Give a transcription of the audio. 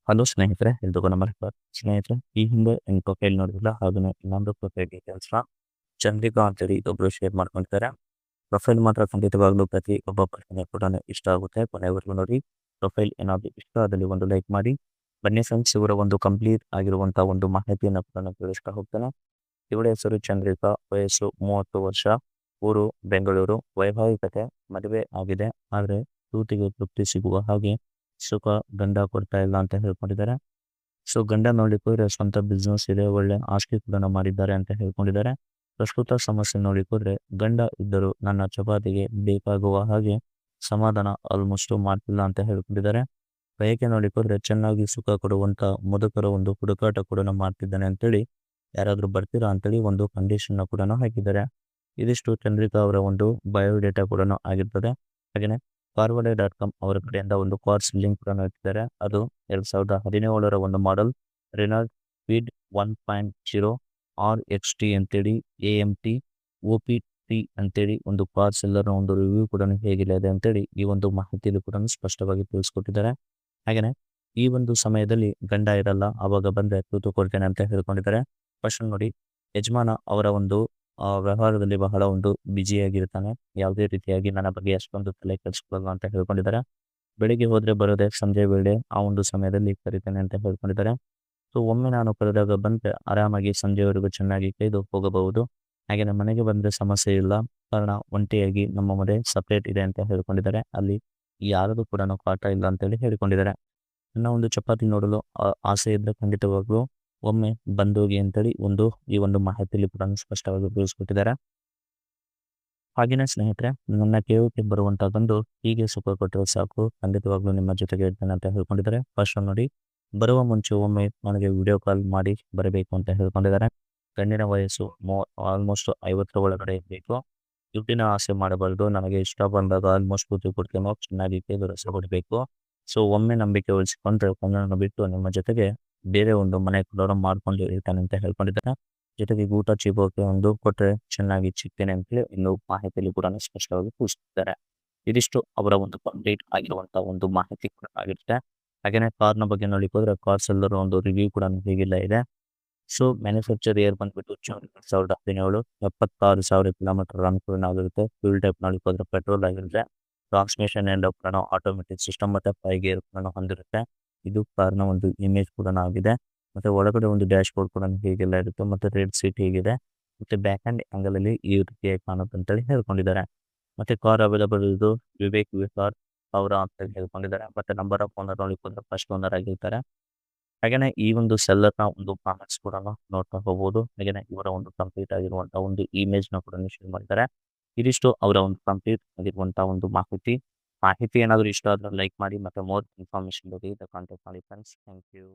Hello ಸ್ನೇಹಿತರೆ, ಎಲ್ರಿಗೂ ನಮಸ್ಕಾರ. ಸ್ನೇಹಿತರೆ, ಈ ಹಿಂದೆ ನಿಮ್ಮ ಪ್ರೊಫೈಲ್ ನೋಡಿದಿಲ್ಲ, ಅದನ್ನು ಇನ್ನೊಂದು ಪ್ರೊಫೈಲ್ ಡೀಟೇಲ್ಸ್ನ ಚಂದ್ರಿಕಾ ಅಂತೇಳಿ ಒಬ್ರು ಶೇರ್ ಮಾಡ್ಕೊಂಡಿದ್ದಾರೆ. ಪ್ರೊಫೈಲ್ ಮಾತ್ರ ಖಂಡಿತವಾಗ್ಲೂ ಪ್ರತಿ ಒಬ್ಬ ಪರ್ಸನ್ಗೆ ಕೂಡ ಇಷ್ಟ ಆಗುತ್ತೆ. ಕೊನೆವರೆಗೂ ನೋಡಿ. ಪ್ರೊಫೈಲ್ ಏನಾದರೂ ಇಷ್ಟ ಆದಲ್ಲಿ ಒಂದು ಲೈಕ್ ಮಾಡಿ. ಬನ್ನಿ ಫ್ರೆಂಡ್ಸ್, ಇವರ ಒಂದು ಕಂಪ್ಲೀಟ್ ಆಗಿರುವಂಥ ಒಂದು ಮಾಹಿತಿಯನ್ನು ಕೂಡ ತಿಳಿಸ್ತಾ ಹೋಗ್ತಾನೆ. ಇವಳ ಹೆಸರು ಚಂದ್ರಿಕಾ, ವಯಸ್ಸು 30 ವರ್ಷ, ಊರು ಬೆಂಗಳೂರು, ವೈವಾಹಿಕತೆ ಮದುವೆ ಆಗಿದೆ. ಆದರೆ ಪ್ರೀತಿಗೆ ತೃಪ್ತಿ ಸಿಗುವ ಹಾಗೆ ಸುಖ ಗಂಡ ಕೊಡ್ತಾ ಇಲ್ಲ ಅಂತ ಹೇಳ್ಕೊಂಡಿದ್ದಾರೆ. ಸೊ ಗಂಡ ನೋಡ್ಲಿಕ್ಕೆ ಹೋದ್ರೆ ಸ್ವಂತ ಬಿಸ್ನೆಸ್ ಇದೆ, ಒಳ್ಳೆ ಆಸ್ತಿ ಕೂಡ ಮಾಡಿದ್ದಾರೆ ಅಂತ ಹೇಳ್ಕೊಂಡಿದ್ದಾರೆ. ಪ್ರಸ್ತುತ ಸಮಸ್ಯೆ ನೋಡ್ಲಿಕ್ಕೆ ಹೋದ್ರೆ ಗಂಡ ಇದ್ದರೂ ನನ್ನ ಚಪಾತಿಗೆ ಬೇಕಾಗುವ ಹಾಗೆ ಸಮಾಧಾನ ಆಲ್ಮೋಸ್ಟ್ ಮಾಡ್ತಿಲ್ಲ ಅಂತ ಹೇಳ್ಕೊಂಡಿದ್ದಾರೆ. ಬಯಕೆ ನೋಡ್ಲಿಕ್ಕೆ ಹೋದ್ರೆ ಚೆನ್ನಾಗಿ ಸುಖ ಕೊಡುವಂತ ಮುದುಕರ ಒಂದು ಹುಡುಕಾಟ ಕೂಡ ಮಾಡ್ತಿದ್ದಾನೆ ಅಂತೇಳಿ ಯಾರಾದ್ರೂ ಬರ್ತೀರಾ ಅಂತೇಳಿ ಒಂದು ಕಂಡೀಷನ್ ಕೂಡ ಹಾಕಿದ್ದಾರೆ. ಇದಿಷ್ಟು ಚಂದ್ರಿಕಾ ಅವರ ಒಂದು ಬಯೋಡೇಟಾ ಕೂಡ ಆಗಿರ್ತದೆ. ಹಾಗೆಯೇ ಫಾರ್ವರ್ಡ್.com ಅವರ ಕಡೆಯಿಂದ ಒಂದು ಕೋರ್ಸ್ ಲಿಂಕ್ ಕೂಡ ಇಟ್ಟಿದ್ದಾರೆ. ಅದು 2017ರ ಒಂದು ಮಾಡೆಲ್ ರೆನಾಲ್ಡ್ ಕ್ವಿಡ್ 1.0 RXT ಅಂತೇಳಿ AMT OPT ಅಂತೇಳಿ ಒಂದು ಕಾರ್ ಸೆಲ್ಲರ್ನ ಒಂದು ರಿವ್ಯೂ ಕೂಡ ಹೇಗಿದೆ ಅಂತೇಳಿ ಈ ಒಂದು ಮಾಹಿತಿಯಲ್ಲಿ ಕೂಡ ಸ್ಪಷ್ಟವಾಗಿ ತಿಳಿಸ್ಕೊಟ್ಟಿದ್ದಾರೆ. ಹಾಗೆಯೇ ಈ ಒಂದು ಸಮಯದಲ್ಲಿ ಗಂಡ ಇರಲ್ಲ, ಆವಾಗ ಬಂದ್ರೆ ತೂತು ಕೊಡ್ತೇನೆ ಅಂತ ಹೇಳ್ಕೊಂಡಿದ್ದಾರೆ. ಫಸ್ಟ್ ನೋಡಿ, ಯಜಮಾನ ಅವರ ಒಂದು ವ್ಯವಹಾರದಲ್ಲಿ ಬಹಳ ಒಂದು ಬ್ಯುಸಿಯಾಗಿರ್ತಾನೆ. ಯಾವುದೇ ರೀತಿಯಾಗಿ ನನ್ನ ಬಗ್ಗೆ ಅಷ್ಟೊಂದು ತಲೆ ಕೆಡಿಸ್ಕೊಳ್ಳಲ್ಲ ಅಂತ ಹೇಳ್ಕೊಂಡಿದ್ದಾರೆ. ಬೆಳಿಗ್ಗೆ ಹೋದ್ರೆ ಬರೋದೇ ಸಂಜೆ ವೇಳೆ, ಆ ಒಂದು ಸಮಯದಲ್ಲಿ ಕರಿತೇನೆ ಅಂತ ಹೇಳ್ಕೊಂಡಿದ್ದಾರೆ. ಸೊ ಒಮ್ಮೆ ನಾನು ಕರೆದಾಗ ಬಂದ್ರೆ ಆರಾಮಾಗಿ ಸಂಜೆವರೆಗೂ ಚೆನ್ನಾಗಿ ಕೈದು ಹೋಗಬಹುದು. ಹಾಗೆಯೇ ಮನೆಗೆ ಬಂದ್ರೆ ಸಮಸ್ಯೆ ಇಲ್ಲ, ಕಾರಣ ಒಂಟಿಯಾಗಿ ನಮ್ಮ ಮನೆ ಸಪ್ರೇಟ್ ಇದೆ ಅಂತ ಹೇಳ್ಕೊಂಡಿದ್ದಾರೆ. ಅಲ್ಲಿ ಯಾರದು ಕೂಡ ಕಾಟ ಇಲ್ಲ ಅಂತೇಳಿ ಹೇಳ್ಕೊಂಡಿದ್ದಾರೆ. ನನ್ನ ಒಂದು ಚಪಾತಿ ನೋಡಲು ಆಸೆ ಇದ್ದರೆ ಖಂಡಿತವಾಗ್ಲೂ ಒಮ್ಮೆ ಬಂದೋಗಿ ಅಂತೇಳಿ ಈ ಒಂದು ಮಾಹಿತಿಯಲ್ಲಿ ಕೂಡ ಸ್ಪಷ್ಟವಾಗಿ ತಿಳಿಸ್ಕೊಟ್ಟಿದ್ದಾರೆ. ಹಾಗೆಯೇ ಸ್ನೇಹಿತರೆ, ನನ್ನ ಕೇಳೋಕೆ ಬರುವಂತ ಬಂದು ಹೀಗೆ ಸುಖ ಕೊಟ್ಟರೆ ಸಾಕು, ಖಂಡಿತವಾಗ್ಲೂ ನಿಮ್ಮ ಜೊತೆಗೆ ಇರ್ತೇನೆ ಅಂತ ಹೇಳ್ಕೊಂಡಿದ್ದಾರೆ. ಫಸ್ಟ್ ನೋಡಿ, ಬರುವ ಮುಂಚೆ ಒಮ್ಮೆ ನನಗೆ ವಿಡಿಯೋ ಕಾಲ್ ಮಾಡಿ ಬರಬೇಕು ಅಂತ ಹೇಳ್ಕೊಂಡಿದ್ದಾರೆ. ಗಂಡಿನ ವಯಸ್ಸು ಆಲ್ಮೋಸ್ಟ್ 50ರ ಒಳಗಡೆ ಇರಬೇಕು. ದುಡ್ಡಿನ ಆಸೆ ಮಾಡಬಾರ್ದು, ನನಗೆ ಇಷ್ಟ ಬಂದಾಗ ಆಲ್ಮೋಸ್ಟ್ ಕೂತು ಕೊಡ್ತೇನೋ, ಚೆನ್ನಾಗಿ ಕೈದು ರಸ ಕೊಡಬೇಕು. ಸೊ ಒಮ್ಮೆ ನಂಬಿಕೆ ಉಳಿಸಿಕೊಂಡ್ರೆ ಕನ್ನಡನ ಬಿಟ್ಟು ನಿಮ್ಮ ಜೊತೆಗೆ ಬೇರೆ ಒಂದು ಮನೆ ಕೂಡ ಮಾಡ್ಕೊಂಡು ಇರ್ತಾನೆ ಅಂತ ಹೇಳ್ಕೊಂಡಿದ್ದಾರೆ. ಜೊತೆಗೆ ಊಟ ಚೀಬೋಕೆ ಒಂದು ಕೊಟ್ಟರೆ ಚೆನ್ನಾಗಿ ಚಿಕ್ತೇನೆ ಅಂತೇಳಿ ಇನ್ನು ಮಾಹಿತಿಯಲ್ಲಿ ಕೂಡ ಸ್ಪಷ್ಟವಾಗಿ ತಿಳಿಸಿದ್ದಾರೆ. ಇದಿಷ್ಟು ಅವರ ಒಂದು ಕಂಪ್ಲೀಟ್ ಆಗಿರುವಂತಹ ಒಂದು ಮಾಹಿತಿ ಕೂಡ ಆಗಿರುತ್ತೆ. ಹಾಗೆಯೇ ಕಾರ್ನ ಬಗ್ಗೆ ನೋಡ್ಲಿಕ್ಕೆ ಹೋದ್ರೆ ಕಾರ್ಸ್ ಎಲ್ಲರ ಒಂದು ರಿವ್ಯೂ ಕೂಡ ಹೀಗಿಲ್ಲ ಇದೆ. ಸೊ ಮ್ಯಾನುಫ್ಯಾಕ್ಚರ್ ಇಯರ್ ಬಂದ್ಬಿಟ್ಟು ಜೂನ್ 2017, 76,000 ಕಿಲೋಮೀಟರ್ ರನ್ ಕೂಡ ಆಗಿರುತ್ತೆ. ಫ್ಯೂಲ್ ಟೈಪ್ ನೋಡ್ಲಿಕ್ಕೆ ಹೋದ್ರೆ ಪೆಟ್ರೋಲ್ ಆಗಿರುತ್ತೆ. ಟ್ರಾನ್ಸ್ಮಿಷನ್ ಎಂಡ್ ಕೂಡ ಆಟೋಮೆಟಿಕ್ ಸಿಸ್ಟಮ್ ಮತ್ತೆ 5 ಗೇರ್ ಕೂಡ ಹೊಂದಿರುತ್ತೆ. ಇದು ಕಾರ್ನ ಒಂದು ಇಮೇಜ್ ಕೂಡ ಆಗಿದೆ. ಮತ್ತೆ ಒಳಗಡೆ ಒಂದು ಡ್ಯಾಶ್ ಬೋರ್ಡ್ ಕೂಡ ಹೀಗೆಲ್ಲ ಇರುತ್ತೆ. ಮತ್ತೆ ರೆಡ್ ಸೀಟ್ ಹೀಗಿದೆ. ಮತ್ತೆ ಬ್ಯಾಕ್ ಹ್ಯಾಂಡ್ ಆಂಗಲ್ ಅಲ್ಲಿ ಈ ರೀತಿಯಾಗಿ ಕಾಣುತ್ತೆ ಅಂತೇಳಿ ಹೇಳ್ಕೊಂಡಿದ್ದಾರೆ. ಮತ್ತೆ ಕಾರ್ ಅವೈಲಬಲ್ ಇದು ವಿವೇಕ್ ವಿಕಾರ್ ಅವರ ಅಂತ ಹೇಳ್ಕೊಂಡಿದ್ದಾರೆ. ಮತ್ತೆ ನಂಬರ್ ಆಫ್ ಓನರ್ ನೋಡಿಕೊಂಡು ಫಸ್ಟ್ ಓನರ್ ಆಗಿರ್ತಾರೆ. ಹಾಗೇನೆ ಈ ಒಂದು ಸೆಲ್ಲರ್ನ ಒಂದು ಕಾಮೆಂಟ್ಸ್ ಕೂಡ ನೋಡ್ತಾ ಹೋಗ್ಬೋದು. ಹಾಗೇನೆ ಇವರ ಒಂದು ಕಂಪ್ಲೀಟ್ ಆಗಿರುವಂತಹ ಒಂದು ಇಮೇಜ್ ನ ಕೂಡ ಶೇರ್ ಮಾಡಿದ್ದಾರೆ. ಇದಿಷ್ಟು ಅವರ ಒಂದು ಕಂಪ್ಲೀಟ್ ಆಗಿರುವಂತಹ ಒಂದು ಮಾಹಿತಿ ಏನಾದರೂ ಇಷ್ಟ ಆದ್ರೆ ಲೈಕ್ ಮಾಡಿ. ಮತ್ತೆ ಮೋರ್ ಇನ್ಫಾರ್ಮೇಶನ್ ಬಗ್ಗೆ ಕಾಂಟ್ಯಾಕ್ಟ್ ಮಾಡಿ ಫ್ರೆಂಡ್ಸ್. Thank you.